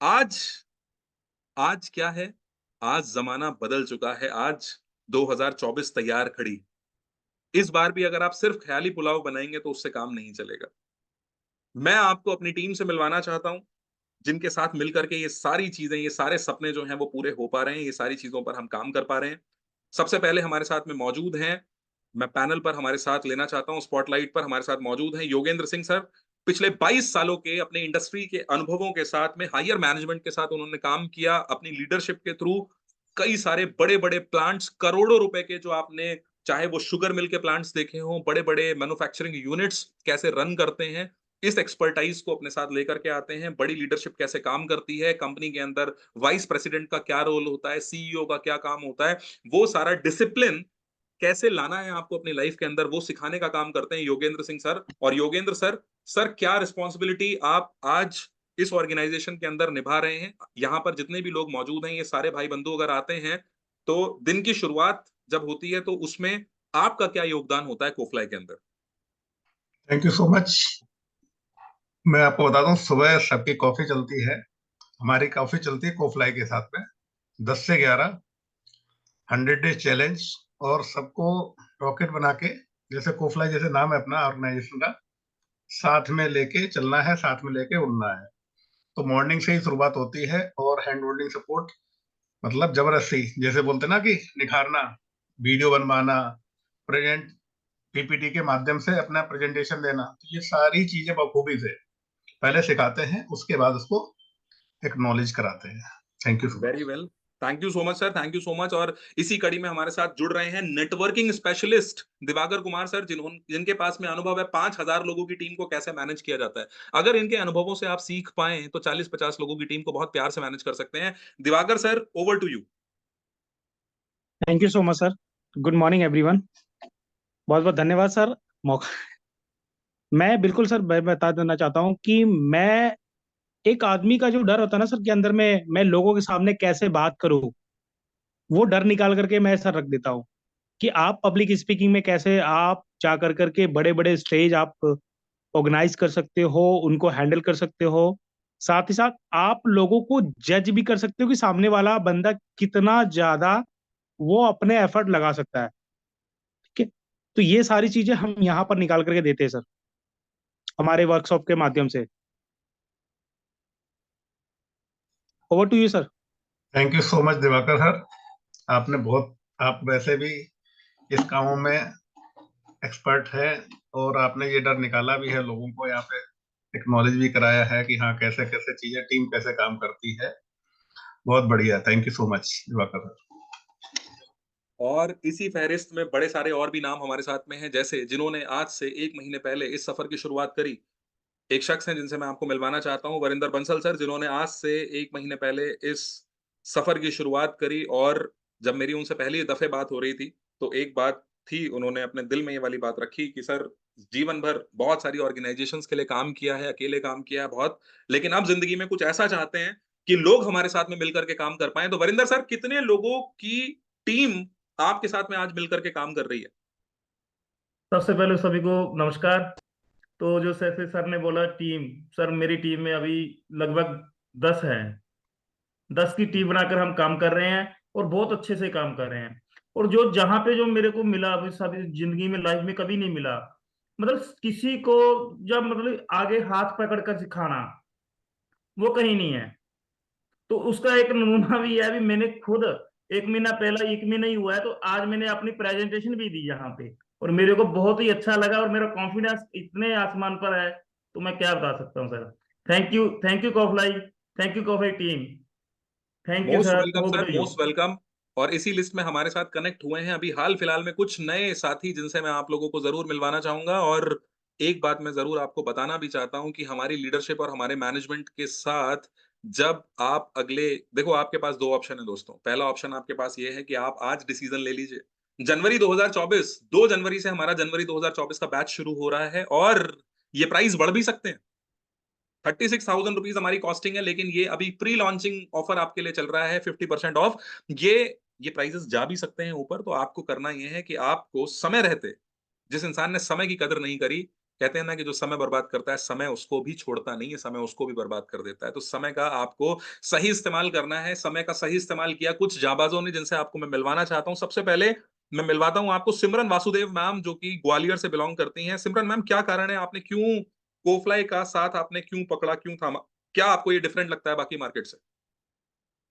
आज आज क्या है? आज जमाना बदल चुका है। आज 2024 तैयार खड़ी। इस बार भी अगर आप सिर्फ ख्याली पुलाव बनाएंगे तो उससे काम नहीं चलेगा। मैं आपको अपनी टीम से मिलवाना चाहता हूं जिनके साथ मिलकर के ये सारी चीजें, ये सारे सपने जो हैं वो पूरे हो पा रहे हैं, ये सारी चीजों पर हम काम कर पा रहे हैं। सबसे पहले हमारे साथ में मौजूद हैं, मैं पैनल पर हमारे साथ लेना चाहता हूं, स्पॉटलाइट पर हमारे साथ मौजूद हैं योगेंद्र सिंह सर। पिछले 22 सालों के अपने इंडस्ट्री के अनुभवों के साथ में, हायर मैनेजमेंट के साथ उन्होंने काम किया अपनी लीडरशिप के थ्रू। कई सारे बड़े बड़े प्लांट्स, करोड़ों रुपए के, जो आपने चाहे वो शुगर मिल के प्लांट्स देखे हों, बड़े बड़े मैन्युफैक्चरिंग यूनिट्स कैसे रन करते हैं, इस एक्सपर्टाइज को अपने साथ लेकर के आते हैं। बड़ी लीडरशिप कैसे काम करती है कंपनी के अंदर, वाइस प्रेसिडेंट का क्या रोल होता है, सीईओ का क्या काम होता है, वो सारा डिसिप्लिन कैसे लाना है आपको अपनी लाइफ के अंदर, वो सिखाने का काम करते हैं योगेंद्र सिंह सर। और योगेंद्र सर, क्या रिस्पॉन्सिबिलिटी आप आज इस ऑर्गेनाइजेशन के अंदर निभा रहे हैं? यहाँ पर जितने भी लोग मौजूद हैं, ये सारे भाई बंधु अगर आते हैं तो दिन की शुरुआत जब होती है तो उसमें आपका क्या योगदान होता है कोफलाई के अंदर? Thank you so much. मैं आपको बता दूं, सुबह सबकी कॉफी चलती है। हमारी कॉफी चलती है कोफ्लाई के साथ में 10 से 11, 100 डे चैलेंज। और सबको रॉकेट बना के, जैसे कोफ्लाई जैसे नाम है अपना ऑर्गेनाइजेशन का, साथ में लेके चलना है, साथ में लेके उड़ना है। तो मॉर्निंग से ही शुरुआत होती है और हैंड होल्डिंग सपोर्ट मतलब जबरदस्ती, जैसे बोलते ना कि निखारना, वीडियो बनवाना, प्रेजेंट पीपीटी के माध्यम से अपना प्रेजेंटेशन देना, तो ये सारी चीजें बखूबी से पहले सिखाते हैं, उसके बाद उसको एक्नॉलेज कराते हैं। Thank you so very much. Well, thank you so much sir, thank you so much. और इसी कड़ी में हमारे साथ जुड़ रहे हैं networking specialist Diwakar Kumar sir, जिनके पास में अनुभव है 5,000 लोगों की टीम को कैसे मैनेज किया जाता है। अगर इनके अनुभवों से आप सीख पाए तो 40-50 लोगों की टीम को बहुत प्यार से मैनेज कर सकते हैं। Diwakar sir, over to you. Thank you so much sir. Good morning everyone. बहुत बहुत धन्यवाद सर। मौका मैं बिल्कुल सर मैं बता देना चाहता हूँ कि मैं एक आदमी का जो डर होता है ना सर के अंदर में, मैं लोगों के सामने कैसे बात करूँ, वो डर निकाल करके मैं सर रख देता हूँ कि आप पब्लिक स्पीकिंग में कैसे आप जा कर करके बड़े बड़े स्टेज आप ऑर्गेनाइज कर सकते हो, उनको हैंडल कर सकते हो। साथ ही साथ आप लोगों को जज भी कर सकते हो कि सामने वाला बंदा कितना ज्यादा वो अपने एफर्ट लगा सकता है। ठीक है, तो ये सारी चीजें हम यहाँ पर निकाल करके देते हैं सर, हमारे वर्कशॉप के माध्यम से। Over to you sir. Thank you so much Diwakar sir. आपने बहुत, आप वैसे भी इस कामों में एक्सपर्ट है, और आपने ये डर निकाला भी है, लोगों को यहाँ पे एक्नॉलेज भी कराया है कि हाँ कैसे कैसे चीजें, टीम कैसे काम करती है। बहुत बढ़िया, thank you so much Diwakar sir. और इसी फहरिस्त में बड़े सारे और भी नाम हमारे साथ में हैं, जैसे जिन्होंने आज से 1 महीने पहले इस सफर की शुरुआत करी। एक शख्स हैं जिनसे मैं आपको मिलवाना चाहता हूं, वरिंदर बंसल सर, जिन्होंने आज से 1 महीने पहले इस सफर की शुरुआत करी। और जब मेरी उनसे पहली दफे बात हो रही थी तो एक बात थी, उन्होंने अपने दिल में ये वाली बात रखी कि सर, जीवन भर बहुत सारी ऑर्गेनाइजेशंस के लिए काम किया है, अकेले काम किया है बहुत, लेकिन अब जिंदगी में कुछ ऐसा चाहते हैं कि लोग हमारे साथ में मिलकर के काम कर पाए। तो वरिंदर सर, कितने लोगों की टीम आपके साथ में आज मिलकर के काम कर रही है? सबसे पहले सभी को नमस्कार। तो जो जैसे सर ने बोला टीम, सर मेरी टीम में अभी लगभग 10 है। 10 की टीम बनाकर हम काम कर रहे हैं और बहुत अच्छे से काम कर रहे हैं। और जो जहां पे जो मेरे को मिला अभी सभी जिंदगी में लाइफ में कभी नहीं मिला, मतलब किसी को जब मतलब आगे हाथ पकड़ कर सिखाना, वो कहीं नहीं है। तो उसका एक नमूना भी है। अभी मैंने खुद 1 महीना पहला 1 महीना ही हुआ है, तो आज मैंने अपनी प्रेजेंटेशन भी दी यहाँ पे, और मेरे को बहुत ही अच्छा लगा और मेरा कॉन्फिडेंस इतने आसमान पर है, तो मैं क्या बता सकता हूँ सर। थैंक यू कॉफलाई, थैंक यू कॉफलाई team, thank you most sir, welcome over sir, to you. Most welcome. और इसी लिस्ट में हमारे साथ कनेक्ट हुए हैं अभी हाल फिलहाल में कुछ नए साथी, जिनसे मैं आप लोगों को जरूर मिलवाना चाहूंगा। और एक बात मैं जरूर आपको बताना भी चाहता हूं कि हमारी लीडरशिप और हमारे मैनेजमेंट के साथ, जब आप अगले, देखो आपके पास दो ऑप्शन है दोस्तों। पहला ऑप्शन आपके पास ये है कि आप आज डिसीजन ले लीजिए। जनवरी 2024, 2 जनवरी से हमारा जनवरी 2024 का बैच शुरू हो रहा है, और ये प्राइस बढ़ भी सकते हैं। 36,000 रुपीज हमारी कॉस्टिंग है, लेकिन ये अभी प्री लॉन्चिंग ऑफर आपके लिए चल रहा है, 50% ऑफ। ये ये प्राइसेस जा भी सकते हैं ऊपर। तो आपको करना ये है कि आपको समय रहते, जिस इंसान ने समय की कदर नहीं करी, कहते हैं ना कि जो समय बर्बाद करता है, समय उसको भी छोड़ता नहीं है, समय उसको भी बर्बाद कर देता है। तो समय का आपको सही इस्तेमाल करना है। समय का सही इस्तेमाल किया कुछ जाबाजों ने, जिनसे आपको मैं मिलवाना चाहता हूं। सबसे पहले मैं मिलवाता हूं आपको सिमरन वासुदेव मैम, जो कि ग्वालियर से बिलोंग करती हैं। सिमरन मैम, क्या कारण है, आपने क्यों कोफ्लाई का साथ आपने क्यों पकड़ा, क्यों थामा? क्या आपको ये डिफरेंट लगता है बाकी मार्केट से?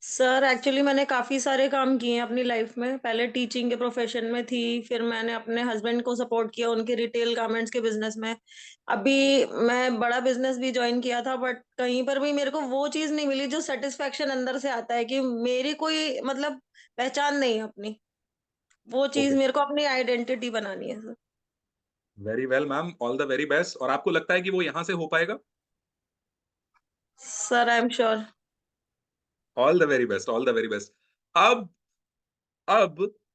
सर एक्चुअली मैंने काफी सारे काम किए हैं अपनी लाइफ में। पहले टीचिंग के प्रोफेशन में थी, फिर मैंने अपने हस्बैंड को सपोर्ट किया उनके रिटेल गारमेंट्स के बिजनेस में। अभी मैं बड़ा बिजनेस भी ज्वाइन किया था, बट कहीं पर भी मेरे को वो चीज नहीं मिली जो सेटिस्फेक्शन अंदर से आता है कि मेरी कोई मतलब पहचान नहीं है अपनी। वो चीज ओके, मेरे को अपनी आइडेंटिटी बनानी है sir. Very well ma'am, all the very best. और आपको लगता है कि वो यहां से हो पाएगा? Sir I am sure. All the very best, all the very best. अब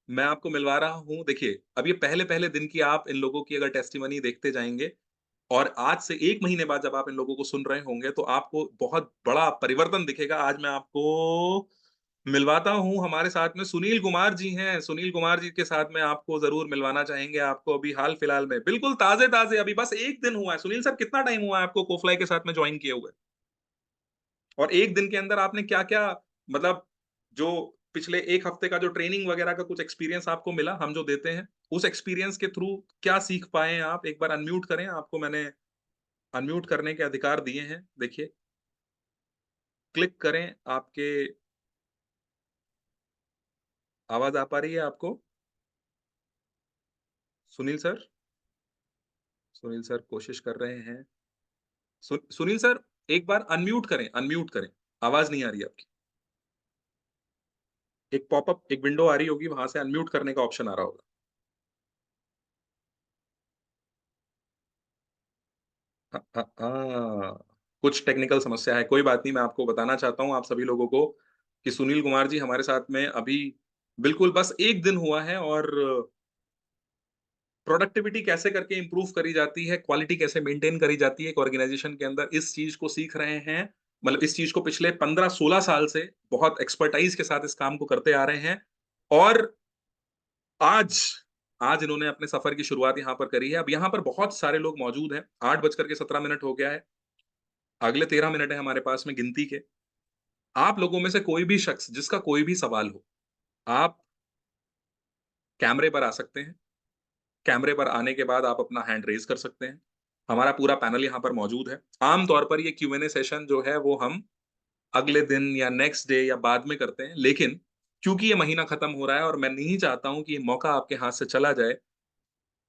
मैं आपको मिलवा रहा हूं, देखिए अब ये पहले पहले दिन की आप इन लोगों की अगर टेस्टिमनी देखते जाएंगे, और आज से 1 महीने बाद जब आप इन लोगों को सुन रहे होंगे, तो आपको बहुत बड़ा परिवर्तन दिखेगा। आज मैं आपको मिलवाता हूं, हमारे साथ में सुनील कुमार जी हैं। सुनील कुमार जी के साथ में आपको जरूर मिलवाना चाहेंगे। आपको अभी हाल फिलहाल में बिल्कुल ताजे ताजे, अभी बस 1 दिन हुआ है। सुनील सर, कितना टाइम हुआ है आपको कोफ्लाई के साथ में ज्वाइन किए हुए? और 1 दिन के अंदर आपने क्या क्या, मतलब जो पिछले 1 हफ्ते का जो ट्रेनिंग वगैरह का कुछ एक्सपीरियंस आपको मिला, हम जो देते हैं, उस एक्सपीरियंस के थ्रू क्या सीख पाए हैं आप? एक बार अनम्यूट करें, आपको मैंने अनम्यूट करने के अधिकार दिए हैं। देखिए, क्लिक करें आपके आवाज आ पा रही है आपको? सुनील सर? सुनील सर कोशिश कर रहे हैं। सुनील सर, एक बार अनम्यूट करें, अनम्यूट करें। आवाज नहीं आ रही आपकी। एक पॉपअप, एक विंडो आ रही होगी, वहां से अनम्यूट करने का ऑप्शन आ रहा होगा। कुछ टेक्निकल समस्या है, कोई बात नहीं। मैं आपको बताना चाहता हूं आप सभी लोगों को कि सुनील कुमार जी हमारे साथ में अभी बिल्कुल बस एक दिन हुआ है, और प्रोडक्टिविटी कैसे करके इंप्रूव करी जाती है, क्वालिटी कैसे मेंटेन करी जाती है एक ऑर्गेनाइजेशन के अंदर, इस चीज को सीख रहे हैं। मतलब इस चीज को पिछले 15-16 साल से बहुत एक्सपर्टाइज के साथ इस काम को करते आ रहे हैं। और आज आज इन्होंने अपने सफर की शुरुआत यहाँ पर करी है। अब यहाँ पर बहुत सारे लोग मौजूद हैं। 8:17 हो गया है। अगले 13 मिनट है हमारे पास में गिनती के। आप लोगों में से कोई भी शख्स जिसका कोई भी सवाल हो, आप कैमरे पर आ सकते हैं। कैमरे पर आने के बाद आप अपना हैंड रेज कर सकते हैं। हमारा पूरा पैनल यहाँ पर मौजूद है। आमतौर पर ये Q&A सेशन जो है वो हम अगले दिन या नेक्स्ट डे या बाद में करते हैं, लेकिन क्योंकि ये महीना खत्म हो रहा है और मैं नहीं चाहता हूं कि ये मौका आपके हाथ से चला जाए,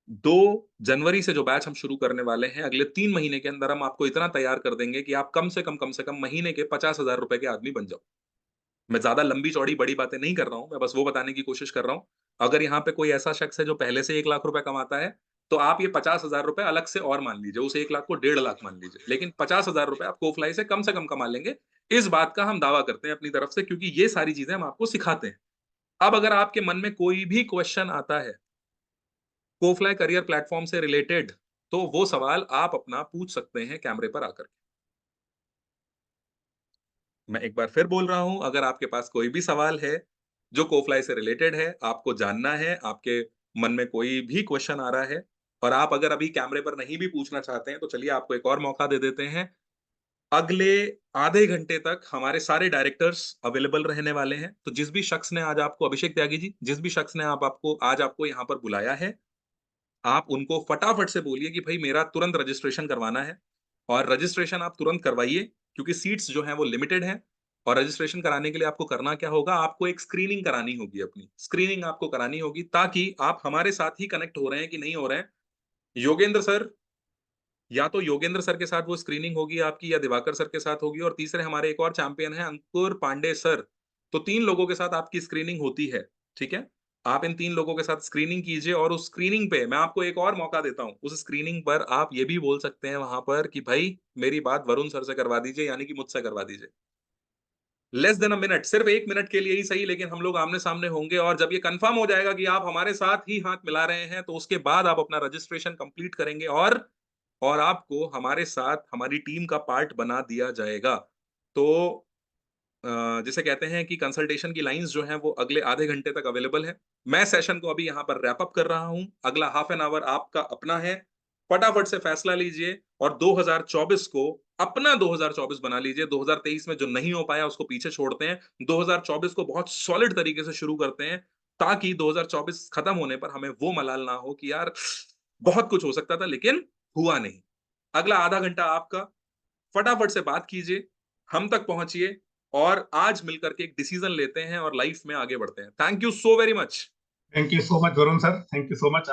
2 जनवरी से जो बैच हम शुरू करने वाले हैं, अगले 3 महीने के अंदर हम आपको इतना तैयार कर देंगे कि आप कम से कम महीने के 50,000 रुपए के आदमी बन जाओ। मैं ज्यादा लंबी चौड़ी बड़ी बातें नहीं कर रहा हूं, मैं बस वो बताने की कोशिश कर रहा हूं। अगर यहाँ पे कोई ऐसा शख्स है जो पहले से 1 लाख रुपए कमाता है, तो आप ये 50,000 रुपए अलग से और मान लीजिए, उस 1 लाख को 1.5 लाख मान लीजिए, लेकिन 50,000 रुपए आप कोफ्लाई से कम कमा लेंगे। इस बात का हम दावा करते हैं अपनी तरफ से, क्योंकि ये सारी चीजें हम आपको सिखाते हैं। अब अगर आपके मन में कोई भी क्वेश्चन आता है कोफ्लाई करियर प्लेटफॉर्म से रिलेटेड, तो वो सवाल आप अपना पूछ सकते हैं कैमरे पर आकर। मैं एक बार फिर बोल रहा हूं, अगर आपके पास कोई भी सवाल है जो कोफ्लाई से रिलेटेड है, आपको जानना है, आपके मन में कोई भी क्वेश्चन आ रहा है, और आप अगर अभी कैमरे पर नहीं भी पूछना चाहते हैं, तो चलिए आपको एक और मौका दे देते हैं। अगले आधे घंटे तक हमारे सारे डायरेक्टर्स अवेलेबल रहने वाले हैं। तो जिस भी शख्स ने आज आपको, अभिषेक त्यागी जी, जिस भी शख्स ने आज आपको यहाँ पर बुलाया है, आप उनको फटाफट से बोलिए कि भाई मेरा तुरंत रजिस्ट्रेशन करवाना है। और रजिस्ट्रेशन आप तुरंत करवाइए, क्योंकि सीट्स जो हैं वो लिमिटेड हैं। और रजिस्ट्रेशन कराने के लिए आपको करना क्या होगा, आपको एक स्क्रीनिंग करानी होगी, अपनी स्क्रीनिंग आपको करानी होगी, ताकि आप हमारे साथ ही कनेक्ट हो रहे हैं कि नहीं हो रहे हैं। योगेंद्र सर, या तो योगेंद्र सर के साथ वो स्क्रीनिंग होगी आपकी, या दिवाकर सर के साथ होगी, और तीसरे हमारे एक और चैंपियन है अंकुर पांडे सर। तो 3 लोगों के साथ आपकी स्क्रीनिंग होती है, ठीक है? आप इन 3 लोगों के साथ स्क्रीनिंग कीजिए, और उस स्क्रीनिंग पे मैं आपको एक और मौका देता हूं। उस स्क्रीनिंग पर आप ये भी बोल सकते हैं वहां पर कि भाई मेरी बात वरुण सर से करवा दीजिए, यानी कि मुझसे करवा दीजिए। लेस देन अ मिनट, सिर्फ 1 मिनट के लिए ही सही, लेकिन हम लोग आमने सामने होंगे, और जब ये कंफर्म हो जाएगा कि आप हमारे साथ ही हाथ मिला रहे हैं, तो उसके बाद आप अपना रजिस्ट्रेशन कंप्लीट करेंगे, और आपको हमारे साथ हमारी टीम का पार्ट बना दिया जाएगा। तो जिसे कहते हैं कि कंसल्टेशन की लाइंस जो हैं वो अगले आधे घंटे तक अवेलेबल है। मैं सेशन को अभी यहाँ पर रैप अप कर रहा हूँ। अगला हाफ एन आवर आपका अपना है। फटाफट से फैसला लीजिए, और 2024 को अपना 2024 बना लीजिए। 2023 में जो नहीं हो पाया उसको पीछे छोड़ते हैं। 2024 को बहुत सॉलिड तरीके से शुरू करते हैं, ताकि 2024 खत्म होने पर हमें वो मलाल ना हो कि यार बहुत कुछ हो सकता था लेकिन हुआ नहीं। अगला आधा घंटा आपका, फटाफट से बात कीजिए, हम तक पहुंचिए, और आज मिलकर के एक डिसीजन लेते हैं और लाइफ में आगे बढ़ते हैं। Thank you so very much. Thank you so much Varun sir, thank you so much.